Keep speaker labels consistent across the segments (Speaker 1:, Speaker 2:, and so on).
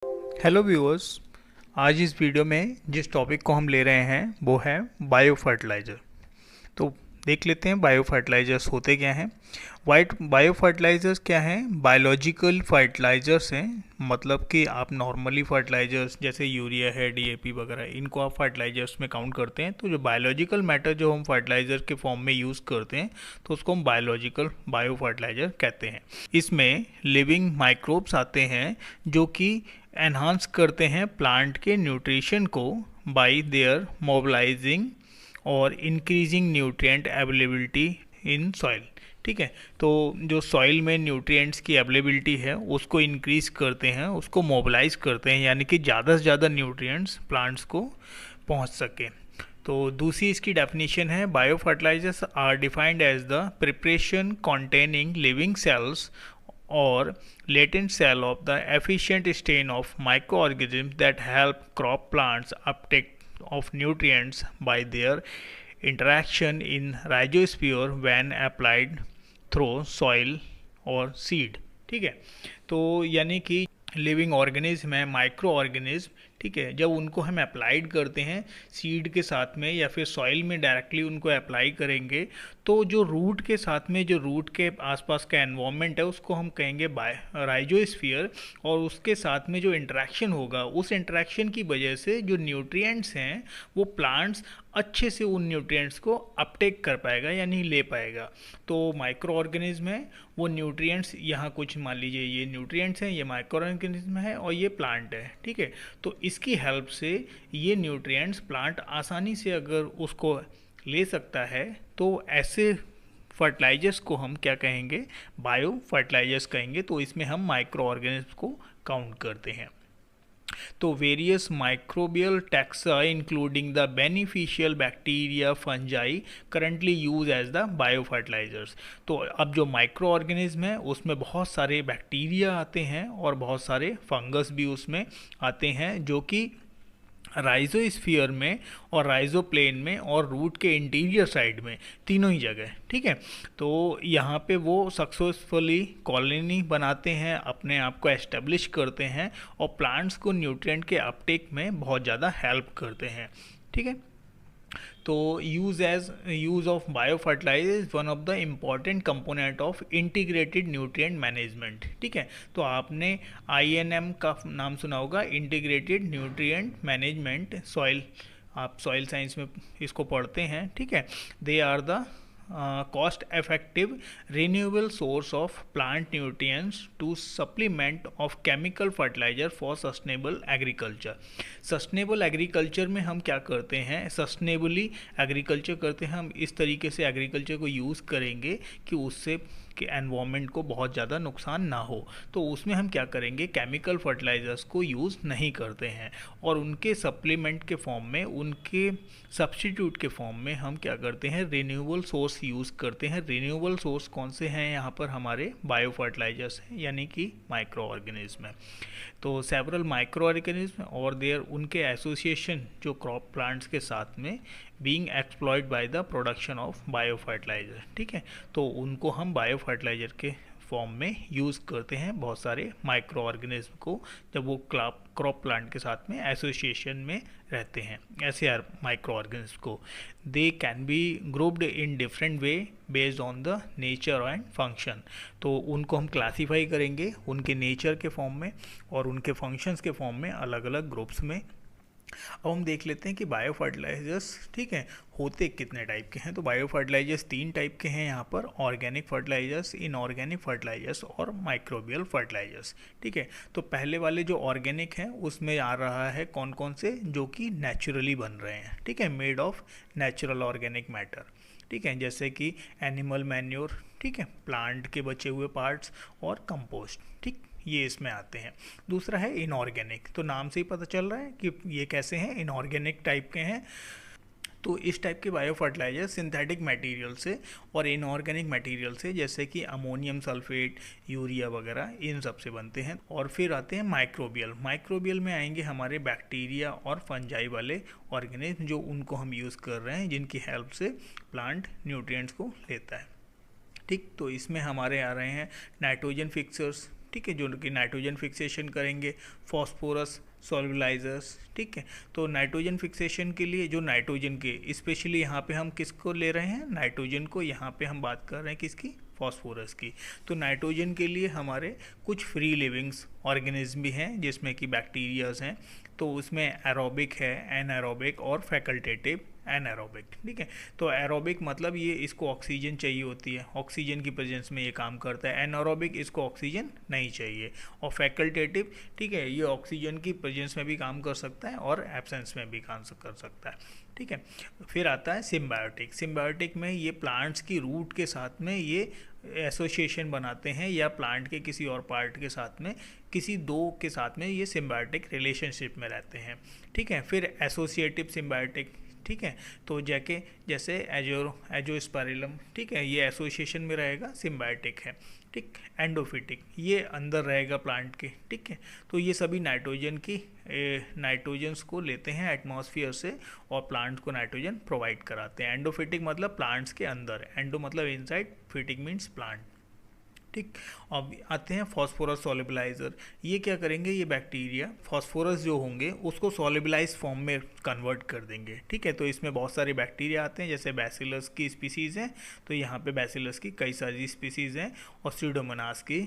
Speaker 1: Hello viewers. आज इस video में जिस टॉपिक को हम ले रहे हैं वो है बायो फर्टिलाइज़र। तो देख लेते हैं बायो फर्टिलाइज़र्स होते क्या हैं। वाइट बायो फर्टिलाइज़र्स क्या हैं? बायोलॉजिकल फर्टिलाइज़र्स हैं। मतलब कि आप नॉर्मली फर्टिलाइज़र्स जैसे यूरिया है, डीएपी वगैरह, इनको आप फर्टिलाइज़र्स में काउंट करते हैं। तो जो बायोलॉजिकल मैटर जो हम फर्टिलाइज़र के फॉर्म में यूज़ करते हैं तो उसको हम बायोलॉजिकल बायो फर्टिलाइज़र कहते हैं। इसमें लिविंग माइक्रोब्स आते हैं जो कि एनहांस करते हैं प्लांट के न्यूट्रिशन को बाय देयर मोबिलाइजिंग और increasing nutrient availability in soil. ठीक है, तो जो सॉइल में न्यूट्रिएंट्स की अवेलेबिलिटी है उसको इंक्रीज करते हैं, उसको मोबिलाइज करते हैं, यानी कि ज़्यादा से ज़्यादा न्यूट्रिएंट्स प्लांट्स को पहुंच सके। तो दूसरी इसकी डेफिनेशन है, bio fertilizers are defined as the preparation containing living cells or latent cell of the efficient strain of microorganisms that help crop plants uptake of nutrients by their interaction in rhizosphere when applied through soil or seed। ठीक है, तो यानी कि living organism है, micro organism. ठीक है, जब उनको हम अप्लाइड करते हैं सीड के साथ में या फिर सॉइल में डायरेक्टली उनको अप्लाई करेंगे तो जो रूट के साथ में, जो रूट के आसपास का एनवायरनमेंट है उसको हम कहेंगे राइजोस्फीयर। और उसके साथ में जो इंटरेक्शन होगा, उस इंटरेक्शन की वजह से जो न्यूट्रिएंट्स हैं वो प्लांट्स अच्छे से उन न्यूट्रिएंट्स को अपटेक कर पाएगा, यानी ले पाएगा। तो माइक्रो ऑर्गेनिज्म है, वो न्यूट्रिएंट्स, यहाँ कुछ मान लीजिए ये न्यूट्रिएंट्स हैं, ये माइक्रो ऑर्गेनिज्म है और ये प्लांट है। ठीक है, तो इसकी हेल्प से ये न्यूट्रिएंट्स प्लांट आसानी से अगर उसको ले सकता है तो ऐसे फर्टिलाइजर्स को हम क्या कहेंगे? बायो फर्टिलाइजर्स कहेंगे। तो इसमें हम माइक्रो ऑर्गेनिज्म को काउंट करते हैं। तो various microbial taxa including the beneficial bacteria, fungi currently use as the bio fertilizers. तो अब जो माइक्रो ऑर्गेनिज्म है उसमें बहुत सारे बैक्टीरिया आते हैं और बहुत सारे फंगस भी उसमें आते हैं जो कि राइजोस्फीयर में और राइजोप्लेन में और रूट के इंटीरियर साइड में, तीनों ही जगह। ठीक है, तो यहाँ पे वो सक्सेसफुली कॉलोनी बनाते हैं, अपने आप को एस्टेब्लिश करते हैं और प्लांट्स को न्यूट्रिएंट के अपटेक में बहुत ज़्यादा हेल्प करते हैं। ठीक है, तो use of bio fertilizer is one of the important component of integrated nutrient management. ठीक है, तो आपने INM का नाम सुना होगा, इंटीग्रेटेड न्यूट्रिएंट मैनेजमेंट। सॉइल, आप सॉइल साइंस में इसको पढ़ते हैं। ठीक है, they are the cost effective renewable source of plant nutrients to supplement of chemical fertilizer for sustainable agriculture। Sustainable agriculture में हम क्या करते हैं? सस्टेनेबली एग्रीकल्चर करते हैं। हम इस तरीके से एग्रीकल्चर को यूज़ करेंगे कि उससे कि एनवायरनमेंट को बहुत ज़्यादा नुकसान ना हो। तो उसमें हम क्या करेंगे? केमिकल फर्टिलाइजर्स को यूज़ नहीं करते हैं और उनके सप्लीमेंट के फॉर्म में, उनके सब्स्टिट्यूट के फॉर्म में हम क्या करते हैं? रिन्यूएबल सोर्स यूज़ करते हैं। रिन्यूएबल सोर्स कौन से हैं? यहाँ पर हमारे बायो फर्टिलाइजर्स हैं, यानी कि माइक्रो ऑर्गेनिज्म है। तो सेवरल माइक्रो ऑर्गेनिज्म और देयर उनके एसोसिएशन जो क्रॉप प्लांट्स के साथ में being exploited by the production of bio fertilizer. ठीक है, तो उनको हम बायो फर्टिलाइजर के फॉर्म में यूज़ करते हैं, बहुत सारे माइक्रो ऑर्गेनिज्म को, जब वो क्रॉप प्लांट के साथ में एसोसिएशन में रहते हैं। ऐसे माइक्रो ऑर्गेनिज्म को they can be grouped in different way based on the nature and function. तो उनको हम क्लासीफाई करेंगे उनके नेचर के फॉर्म में और उनके फंक्शंस के फॉर्म में, अलग अलग ग्रुप्स में। अब हम देख लेते हैं कि बायो फर्टिलाइजर्स, ठीक है, होते कितने टाइप के हैं। तो बायो फर्टिलाइजर्स 3 टाइप के हैं यहाँ पर: ऑर्गेनिक फर्टिलाइजर्स, इनऑर्गेनिक फर्टिलाइजर्स और माइक्रोबियल फर्टिलाइजर्स। ठीक है, तो पहले वाले जो ऑर्गेनिक हैं उसमें आ रहा है कौन कौन से? जो कि नेचुरली बन रहे हैं। ठीक है, made of natural organic matter. ठीक है, जैसे कि एनिमल मैन्योर, ठीक है, प्लांट के बचे हुए पार्ट्स और कंपोस्ट। ठीक, ये इसमें आते हैं। दूसरा है इनऑर्गेनिक, तो नाम से ही पता चल रहा है कि ये कैसे हैं, इनऑर्गेनिक टाइप के हैं। तो इस टाइप के बायो फर्टिलाइजर सिंथेटिक मटेरियल से और इनऑर्गेनिक मटेरियल से, जैसे कि अमोनियम सल्फेट, यूरिया वगैरह, इन सब से बनते हैं। और फिर आते हैं माइक्रोबियल। माइक्रोबियल में आएंगे हमारे बैक्टीरिया और फंजाई वाले ऑर्गेनिज्म, जो उनको हम यूज़ कर रहे हैं, जिनकी हेल्प से प्लांट न्यूट्रिएंट्स को लेता है। ठीक, तो इसमें हमारे आ रहे हैं नाइट्रोजन फिक्सर्स, ठीक है, जो कि नाइट्रोजन फिक्सेशन करेंगे, फॉस्फोरस सॉल्युलाइजर्स, ठीक है। तो नाइट्रोजन फिक्सेशन के लिए जो नाइट्रोजन के स्पेशली यहाँ पे हम किसको ले रहे हैं, नाइट्रोजन को, यहाँ पे हम बात कर रहे हैं किसकी, फॉस्फोरस की। तो नाइट्रोजन के लिए हमारे कुछ फ्री लिविंग्स ऑर्गेनिज्म भी हैं जिसमें कि बैक्टीरियाज हैं, तो उसमें एरोबिक है, एनारोबिक और फैकल्टेटिव एनारोबिक, ठीक है। तो एरोबिक मतलब ये इसको ऑक्सीजन चाहिए होती है, ऑक्सीजन की प्रेजेंस में ये काम करता है। एनारोबिक इसको ऑक्सीजन नहीं चाहिए। और फैकल्टेटिव, ठीक है, ये ऑक्सीजन की प्रेजेंस में भी काम कर सकता है और एब्सेंस में भी काम कर सकता है, ठीक है। फिर आता है सिम्बायोटिक। सिम्बायोटिक में ये प्लांट्स की रूट के साथ में ये एसोसिएशन बनाते हैं, या प्लांट के किसी और पार्ट के साथ में, किसी दो के साथ में ये सिम्बायोटिक रिलेशनशिप में रहते हैं, ठीक है। फिर एसोसिएटिव सिम्बायोटिक, ठीक है, तो जैसे एजोस्पाइरलम, ठीक है, ये एसोसिएशन में रहेगा, सिम्बायोटिक है, ठीक। एंडोफिटिक, ये अंदर रहेगा प्लांट के, ठीक है। तो ये सभी नाइट्रोजन्स को लेते हैं एटमॉस्फेयर से और प्लांट को नाइट्रोजन प्रोवाइड कराते हैं। एंडोफिटिक मतलब प्लांट्स के अंदर, एंडो मतलब इनसाइड, फिटिक मीन्स प्लांट, ठीक। अब आते हैं फॉस्फोरस सॉल्युबलाइजर। ये क्या करेंगे, ये बैक्टीरिया फॉस्फोरस जो होंगे उसको सॉल्युबलाइज फॉर्म में कन्वर्ट कर देंगे, ठीक है। तो इसमें बहुत सारे बैक्टीरिया आते हैं, जैसे बैसिलस की स्पीसीज़ हैं, तो यहाँ पे बैसिलस की कई सारी स्पीसीज़ हैं, और स्यूडोमोनास की,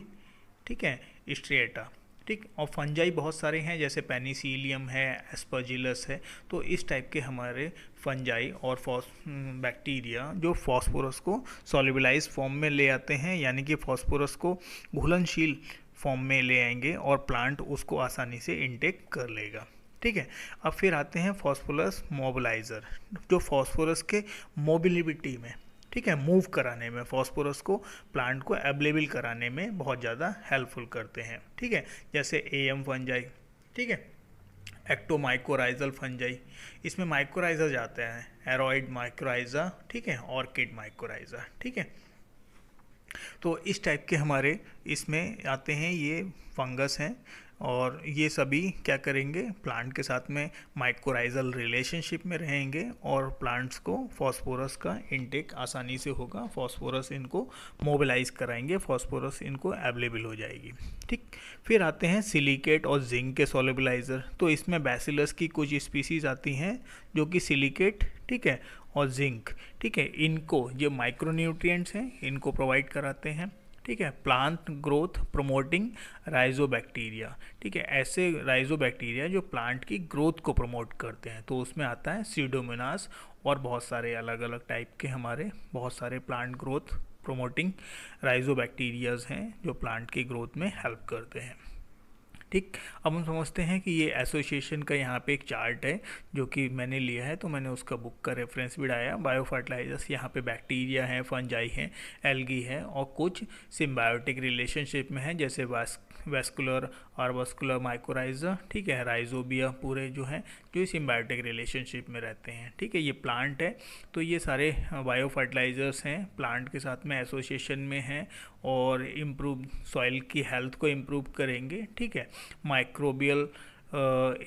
Speaker 1: ठीक है, स्ट्रिएटा, ठीक। और फंजाई बहुत सारे हैं, जैसे पेनिसिलियम है, एस्परजिलस है। तो इस टाइप के हमारे फंजाई और बैक्टीरिया जो फॉस्फोरस को सॉल्युबलाइज फॉर्म में ले आते हैं, यानी कि फॉस्फोरस को घुलनशील फॉर्म में ले आएंगे और प्लांट उसको आसानी से इनटेक कर लेगा, ठीक है। अब फिर आते हैं फॉस्फोरस मोबिलाइज़र, जो फॉस्फोरस के मोबिलिटी में, ठीक है, मूव कराने में, फॉस्फोरस को प्लांट को अवेलेबल कराने में बहुत ज़्यादा हेल्पफुल करते हैं, ठीक है। जैसे एम फंजाई, ठीक है, एक्टोमाइकोराइजल फंजाई, इसमें माइकोराइजा जाते हैं, एरोइड माइकोराइजा, ठीक है, ऑर्किड माइकोराइजा, ठीक है। तो इस टाइप के हमारे इसमें आते हैं, ये फंगस हैं, और ये सभी क्या करेंगे, प्लांट के साथ में माइकोराइजल रिलेशनशिप में रहेंगे और प्लांट्स को फॉस्फोरस का इनटेक आसानी से होगा, फॉस्फोरस इनको मोबिलाइज कराएंगे, फॉस्फोरस इनको अवेलेबल हो जाएगी, ठीक। फिर आते हैं सिलिकेट और जिंक के सॉल्युबलाइजर। तो इसमें बैसिलस की कुछ स्पीसीज आती हैं जो कि सिलिकेट, ठीक है, और जिंक, ठीक है, इनको ये माइक्रोन्यूट्रिएंट्स हैं, इनको प्रोवाइड कराते हैं, ठीक है। प्लांट ग्रोथ प्रमोटिंग राइजोबैक्टीरिया, ठीक है, ऐसे राइजोबैक्टीरिया जो प्लांट की ग्रोथ को प्रमोट करते हैं, तो उसमें आता है स्यूडोमोनास और बहुत सारे अलग अलग टाइप के हमारे बहुत सारे प्लांट ग्रोथ प्रमोटिंग राइजोबैक्टीरियाज हैं जो प्लांट की ग्रोथ में हेल्प करते हैं, ठीक। अब हम समझते हैं कि ये एसोसिएशन का यहाँ पे एक चार्ट है जो कि मैंने लिया है, तो मैंने उसका बुक का रेफरेंस भी डाया। बायो फर्टिलाइजर्स, यहाँ पे बैक्टीरिया हैं, फंजाई हैं, एल्गी है, और कुछ सिम्बायोटिक रिलेशनशिप में है, जैसे वेस्कुलर और वस्कुलर माइकोराइजा, ठीक है, राइजोबिया, पूरे जो हैं जो सिम्बायोटिक रिलेशनशिप में रहते हैं, ठीक है। ये प्लांट है, तो ये सारे बायो फर्टिलाइजर्स हैं, प्लांट के साथ में एसोसिएशन में हैं और इम्प्रूव सॉइल की हेल्थ को इम्प्रूव करेंगे, ठीक है। माइक्रोबियल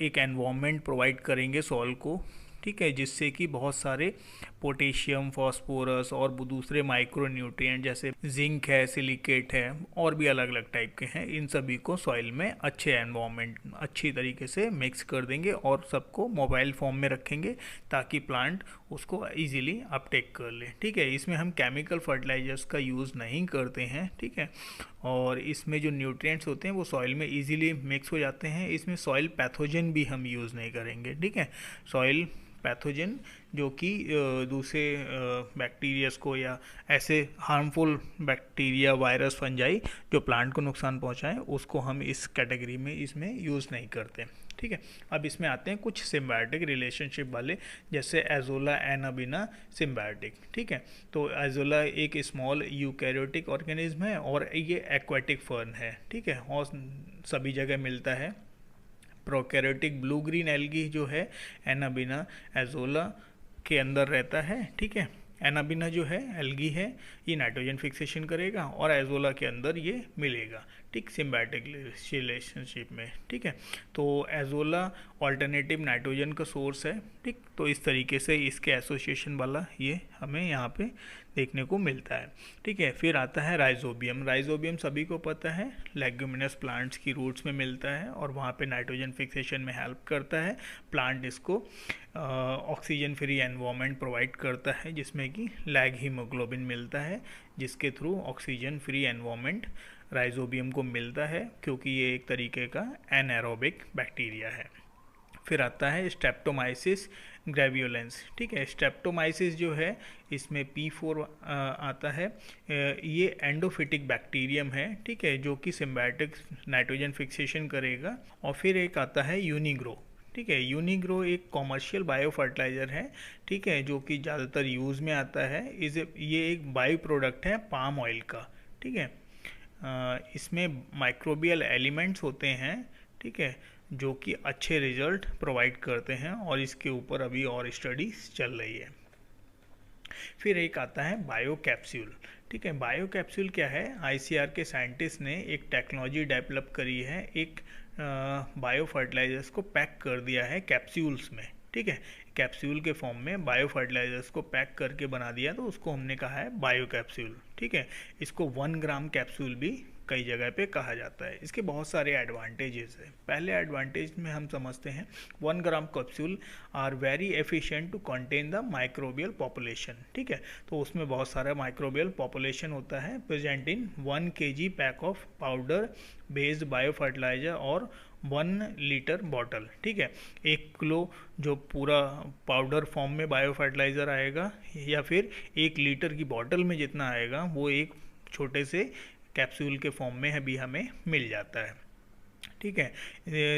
Speaker 1: एक एनवायरनमेंट प्रोवाइड करेंगे सॉइल को, ठीक है, जिससे कि बहुत सारे पोटेशियम, फॉस्फोरस और दूसरे माइक्रो न्यूट्रिएंट जैसे जिंक है, सिलिकेट है, और भी अलग अलग टाइप के हैं, इन सभी को सॉइल में अच्छे एनवायरनमेंट अच्छी तरीके से मिक्स कर देंगे और सबको मोबाइल फॉर्म में रखेंगे ताकि प्लांट उसको इजीली अपटेक कर ले, ठीक है। इसमें हम केमिकल फर्टिलाइजर्स का यूज़ नहीं करते हैं, ठीक है, और इसमें जो न्यूट्रिएंट्स होते हैं वो सॉइल में इजीली मिक्स हो जाते हैं। इसमें सॉइल पैथोजन भी हम यूज़ नहीं करेंगे, ठीक है। सॉइल पैथोजन जो कि दूसरे बैक्टीरियाज को या ऐसे हार्मफुल बैक्टीरिया, वायरस, फंजाई जो प्लांट को नुकसान पहुंचाएं, उसको हम इस कैटेगरी में इसमें यूज़ नहीं करते, ठीक है। अब इसमें आते हैं कुछ सिम्बायोटिक रिलेशनशिप वाले, जैसे एजोला एनाबिना सिम्बायोटिक, ठीक है। तो एजोला एक स्मॉल यूकैरियोटिक ऑर्गेनिज्म है और ये एक्वाटिक फर्न है, ठीक है, और सभी जगह मिलता है। प्रोकैरियोटिक ब्लू ग्रीन एल्गी जो है एनाबिना एजोला के अंदर रहता है, ठीक है। एनाबिना जो है एल्गी है, ये नाइट्रोजन फिक्सेशन करेगा और एजोला के अंदर ये मिलेगा, ठीक, सिम्बायोटिक रिलेशनशिप में। ठीक है, तो एजोला ऑल्टरनेटिव नाइट्रोजन का सोर्स है। ठीक, तो इस तरीके से इसके एसोसिएशन वाला ये हमें यहाँ पे देखने को मिलता है। ठीक है, फिर आता है राइजोबियम। राइजोबियम सभी को पता है, लेग्यूमिनस प्लांट्स की रूट्स में मिलता है और वहाँ पे नाइट्रोजन फिक्सेशन में हेल्प करता है। प्लांट इसको ऑक्सीजन फ्री एनवायरनमेंट प्रोवाइड करता है जिसमें कि लैग हीमोग्लोबिन मिलता है, जिसके through oxygen free environment rhizobium को मिलता है, क्योंकि ये एक तरीके का एनारोबिक बैक्टीरिया है। फिर आता है स्ट्रेप्टोमाइसिस ग्रेवियोलेंस। ठीक है, स्ट्रेप्टोमाइसिस जो है इसमें P4 आता है। ये एंडोफिटिक बैक्टीरियम है। ठीक है, जो कि सिम्बायोटिक नाइट्रोजन फिक्सेशन करेगा। और फिर एक आता है यूनिग्रो। ठीक है, यूनिग्रो एक कॉमर्शियल बायो फर्टिलाइज़र है। ठीक है, जो कि ज़्यादातर यूज़ में आता है। ये एक बायो प्रोडक्ट है पाम ऑयल का। ठीक है, इसमें माइक्रोबियल एलिमेंट्स होते हैं। ठीक है, जो कि अच्छे रिजल्ट प्रोवाइड करते हैं और इसके ऊपर अभी और स्टडीज चल रही है। फिर एक आता है बायो कैप्सूल। ठीक है, बायो कैप्सूल क्या है? आईसीआर के साइंटिस्ट ने एक टेक्नोलॉजी डेवलप करी है, एक बायो फर्टिलाइजर्स को पैक कर दिया है कैप्सूल्स में। ठीक है, कैप्सूल के फॉर्म में बायो फर्टिलाइजर्स को पैक करके बना दिया, तो उसको हमने कहा है बायो कैप्सूल। ठीक है, इसको 1 ग्राम कैप्सूल भी कई जगह पे कहा जाता है। इसके बहुत सारे एडवांटेजेस हैं। पहले एडवांटेज में हम समझते हैं 1 gram capsule are very efficient to contain the microbial population. ठीक है, तो उसमें बहुत सारा माइक्रोबियल पॉपुलेशन होता है present in 1 kg pack of powder based bio fertilizer और 1 लीटर बॉटल। ठीक है, 1 किलो जो पूरा पाउडर फॉर्म में बायो फर्टिलाइज़र आएगा या फिर 1 लीटर की बॉटल में जितना आएगा वो एक छोटे से कैप्सूल के फॉर्म में भी हमें मिल जाता है। ठीक है,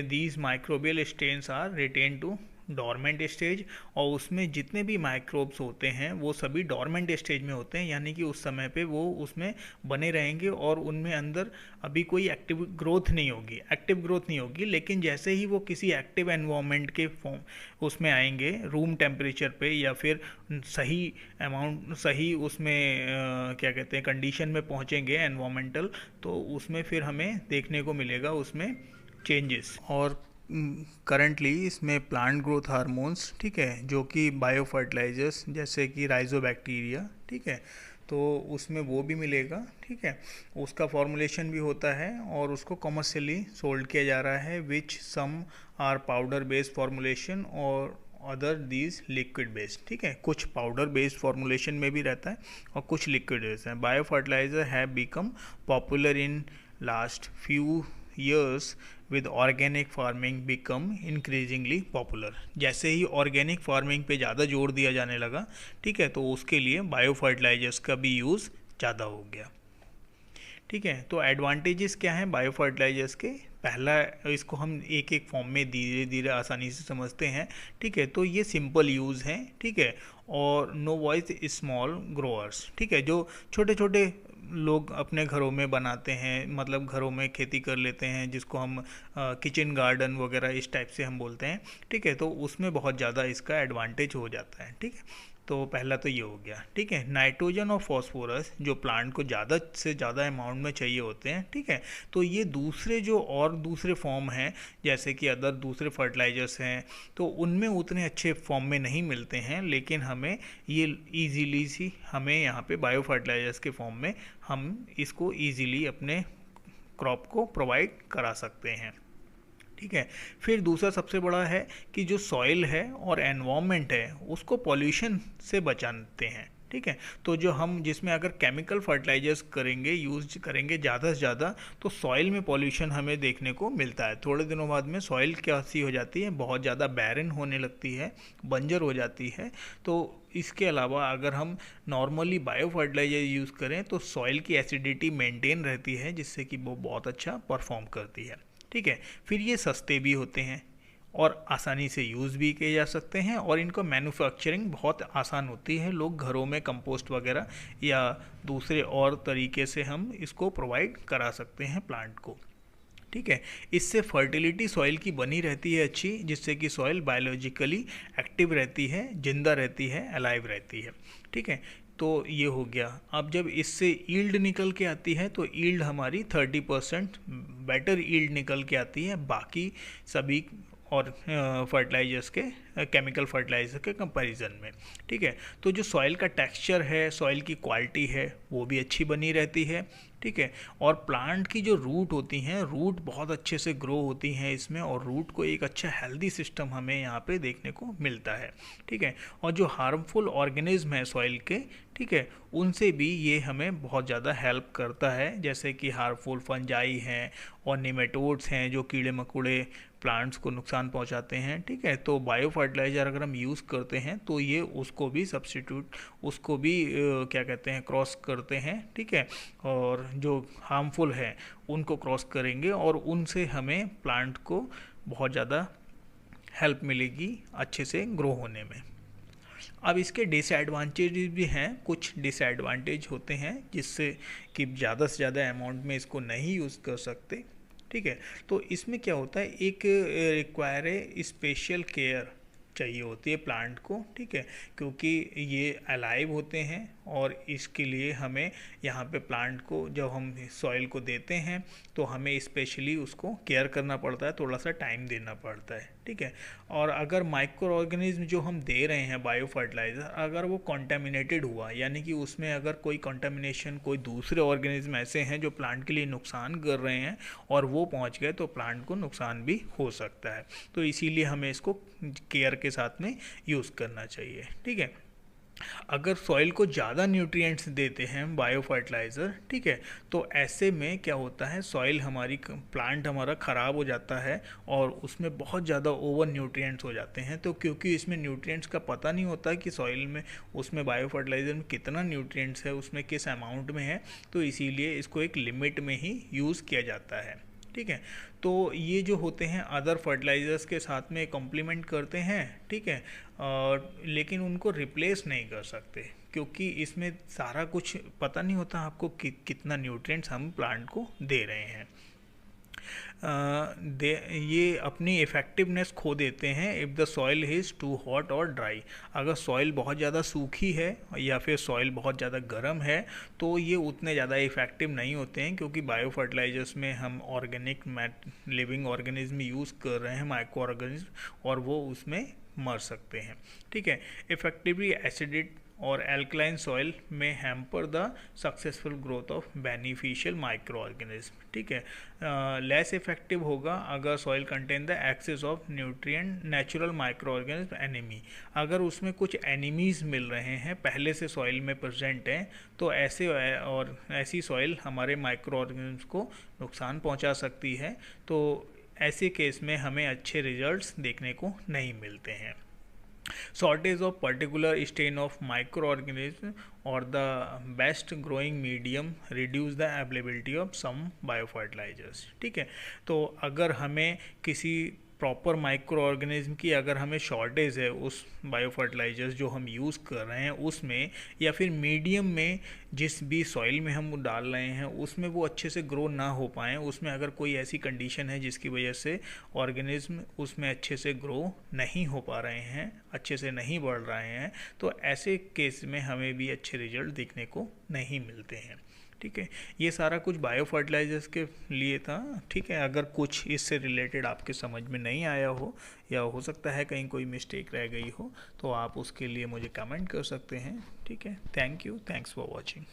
Speaker 1: these microbial strains are retain to dormant stage, और उसमें जितने भी माइक्रोब्स होते हैं वो सभी डॉर्मेंट स्टेज में होते हैं, यानी कि उस समय पे वो उसमें बने रहेंगे और उनमें अंदर अभी कोई एक्टिव ग्रोथ नहीं होगी। लेकिन जैसे ही वो किसी एक्टिव एनवायरनमेंट के फॉर्म उसमें आएंगे, रूम टेम्परेचर पे या फिर सही उसमें क्या कहते हैं कंडीशन में पहुंचेंगे एनवायरमेंटल, तो उसमें फिर हमें देखने को मिलेगा उसमें चेंजेस। और करंटली इसमें प्लांट ग्रोथ हार्मोन्स, ठीक है, जो कि बायो फर्टिलाइजर्स जैसे कि राइजोबैक्टीरिया, ठीक है, तो उसमें वो भी मिलेगा। ठीक है, उसका फॉर्मुलेशन भी होता है और उसको कमर्शियली सोल्ड किया जा रहा है, which some are powder based formulation और अदर दीज लिक्विड बेस्ड। ठीक है, कुछ पाउडर बेस्ड फॉर्मुलेशन में भी रहता है और कुछ लिक्विड बेस्ड है। Bio fertilizer have become popular in last few years with organic farming become increasingly popular। जैसे ही ऑर्गेनिक फार्मिंग पे ज़्यादा जोर दिया जाने लगा, ठीक है, तो उसके लिए बायो फर्टिलाइजर्स का भी यूज़ ज़्यादा हो गया। ठीक है, तो एडवांटेजेस क्या हैं बायो फर्टिलाइजर्स के? पहला, इसको हम एक एक फॉर्म में धीरे धीरे आसानी से समझते हैं। ठीक है, तो ये सिंपल यूज़ हैं। ठीक है, और नो वॉइस स्मॉल ग्रोअर्स। ठीक है, जो छोटे छोटे लोग अपने घरों में बनाते हैं, मतलब घरों में खेती कर लेते हैं, जिसको हम किचन गार्डन वगैरह इस टाइप से हम बोलते हैं। ठीक है, तो उसमें बहुत ज़्यादा इसका एडवांटेज हो जाता है। ठीक है, तो पहला तो ये हो गया। ठीक है, नाइट्रोजन और फॉस्फोरस जो प्लांट को ज़्यादा से ज़्यादा अमाउंट में चाहिए होते हैं। ठीक है, तो ये दूसरे फॉर्म हैं, जैसे कि अदर दूसरे फर्टिलाइजर्स हैं, तो उनमें उतने अच्छे फॉर्म में नहीं मिलते हैं, लेकिन हमें ये ईजीली सी हमें यहाँ पे बायो फर्टिलाइजर्स के फॉर्म में हम इसको ईजीली अपने क्रॉप को प्रोवाइड करा सकते हैं। ठीक है, फिर दूसरा सबसे बड़ा है कि जो सॉइल है और एनवायरनमेंट है उसको पॉल्यूशन से बचाते हैं। ठीक है, तो जो हम जिसमें अगर केमिकल फर्टिलाइजर्स यूज़ करेंगे ज़्यादा से ज़्यादा, तो सॉइल में पॉल्यूशन हमें देखने को मिलता है। थोड़े दिनों बाद में सॉइल कैसी हो जाती है, बहुत ज़्यादा बैरन होने लगती है, बंजर हो जाती है। तो इसके अलावा अगर हम नॉर्मली बायो फर्टिलाइजर यूज़ करें तो सॉइल की एसिडिटी मेंटेन रहती है, जिससे कि वो बहुत अच्छा परफॉर्म करती है। ठीक है, फिर ये सस्ते भी होते हैं और आसानी से यूज़ भी किए जा सकते हैं, और इनका मैन्युफैक्चरिंग बहुत आसान होती है। लोग घरों में कंपोस्ट वगैरह या दूसरे और तरीके से हम इसको प्रोवाइड करा सकते हैं प्लांट को। ठीक है, इससे फर्टिलिटी सॉइल की बनी रहती है अच्छी, जिससे कि सॉइल बायोलॉजिकली एक्टिव रहती है, जिंदा रहती है, अलाइव रहती है। ठीक है, तो ये हो गया। अब जब इससे यील्ड निकल के आती है तो यील्ड हमारी 30% बेटर यील्ड निकल के आती है बाकी सभी और फर्टिलाइजर्स के, केमिकल फर्टिलाइजर के कंपैरिजन में। ठीक है, तो जो सॉइल का टेक्सचर है, सॉइल की क्वालिटी है, वो भी अच्छी बनी रहती है। ठीक है, और प्लांट की जो रूट होती हैं, रूट बहुत अच्छे से ग्रो होती हैं इसमें, और रूट को एक अच्छा हेल्दी सिस्टम हमें यहाँ पे देखने को मिलता है। ठीक है, और जो हार्मफुल ऑर्गेनिज्म है सॉइल के, ठीक है, उनसे भी ये हमें बहुत ज़्यादा हेल्प करता है, जैसे कि हार्मफुल फंजाई हैं और निमेटोड्स हैं जो कीड़े मकोड़े प्लांट्स को नुकसान पहुंचाते हैं। ठीक है, तो बायो फर्टिलाइज़र अगर हम यूज़ करते हैं तो ये उसको भी सब्स्टिट्यूट, उसको भी क्या कहते हैं, क्रॉस करते हैं। ठीक है, और जो हार्मफुल है उनको क्रॉस करेंगे और उनसे हमें प्लांट को बहुत ज़्यादा हेल्प मिलेगी अच्छे से ग्रो होने में। अब इसके डिसएडवांटेजेस भी हैं, कुछ डिसएडवांटेज होते हैं जिससे कि ज़्यादा से ज़्यादा अमाउंट में इसको नहीं यूज़ कर सकते। ठीक है, तो इसमें क्या होता है, एक रिक्वायर है स्पेशल केयर चाहिए होती है प्लांट को। ठीक है, क्योंकि ये अलाइव होते हैं और इसके लिए हमें यहाँ पे प्लांट को जब हम सॉइल को देते हैं तो हमें स्पेशली उसको केयर करना पड़ता है, थोड़ा सा टाइम देना पड़ता है। ठीक है, और अगर माइक्रो ऑर्गेनिज्म जो हम दे रहे हैं बायो फर्टिलाइज़र, अगर वो कॉन्टेमिनेटेड हुआ, यानी कि उसमें अगर कोई कंटामिनेशन, कोई दूसरे ऑर्गेनिज्म ऐसे हैं जो प्लांट के लिए नुकसान कर रहे हैं और वो पहुंच गए तो प्लांट को नुकसान भी हो सकता है। तो इसीलिए हमें इसको केयर के साथ में यूज़ करना चाहिए। ठीक है, अगर सॉइल को ज़्यादा न्यूट्रिएंट्स देते हैं बायो फर्टिलाइज़र, ठीक है, तो ऐसे में क्या होता है, सॉइल हमारी, प्लांट हमारा ख़राब हो जाता है और उसमें बहुत ज़्यादा ओवर न्यूट्रिएंट्स हो जाते हैं। तो क्योंकि इसमें न्यूट्रिएंट्स का पता नहीं होता कि सॉइल में, उसमें बायो फर्टिलाइज़र में कितना न्यूट्रिएंट्स है, उसमें किस अमाउंट में है, तो इसीलिए इसको एक लिमिट में ही यूज़ किया जाता है। ठीक है, तो ये जो होते हैं अदर फर्टिलाइज़र्स के साथ में कॉम्प्लीमेंट करते हैं। ठीक है, लेकिन उनको रिप्लेस नहीं कर सकते क्योंकि इसमें सारा कुछ पता नहीं होता आपको कितना न्यूट्रिएंट्स हम प्लांट को दे रहे हैं। ये अपनी इफ़ेक्टिवनेस खो देते हैं if the soil is too hot और ड्राई। अगर सॉइल बहुत ज़्यादा सूखी है या फिर सॉइल बहुत ज़्यादा गर्म है तो ये उतने ज़्यादा इफ़ेक्टिव नहीं होते हैं, क्योंकि बायो फर्टिलाइजर्स में हम ऑर्गेनिक लिविंग ऑर्गेनिज्म यूज़ कर रहे हैं, माइक्रो ऑर्गेनिज्म, और वो उसमें मर सकते हैं। ठीक है, इफ़ेक्टिवली एसिडिक और एल्कलाइन सॉइल में hamper the successful growth of beneficial micro organism. ठीक है, लेस इफेक्टिव होगा अगर soil contain the excess of nutrient natural micro organism enemy. अगर उसमें कुछ एनिमीज़ मिल रहे हैं पहले से सॉइल में प्रेजेंट हैं, तो ऐसे और ऐसी सॉइल हमारे माइक्रो ऑर्गेनिज्म को नुकसान पहुंचा सकती है। तो ऐसे केस में हमें अच्छे रिजल्ट्स देखने को नहीं मिलते हैं। Shortage of particular strain of microorganism or the best growing medium reduce the availability of some biofertilizers। ठीक है, तो अगर हमें किसी प्रॉपर माइक्रो ऑर्गेनिज्म की अगर हमें शॉर्टेज है उस बायो फर्टिलाइजर्स जो हम यूज़ कर रहे हैं उसमें, या फिर मीडियम में जिस भी सॉइल में हम डाल रहे हैं उसमें वो अच्छे से ग्रो ना हो पाएँ, उसमें अगर कोई ऐसी कंडीशन है जिसकी वजह से ऑर्गेनिज्म उसमें अच्छे से ग्रो नहीं हो पा रहे हैं, अच्छे से नहीं बढ़ रहे हैं, तो ऐसे केस में हमें भी अच्छे रिजल्ट देखने को नहीं मिलते हैं। ठीक है, ये सारा कुछ बायो फर्टिलाइजर्स के लिए था। ठीक है, अगर कुछ इससे रिलेटेड आपके समझ में नहीं आया हो या हो सकता है कहीं कोई मिस्टेक रह गई हो तो आप उसके लिए मुझे कमेंट कर सकते हैं। ठीक है, thank you, thanks for watching.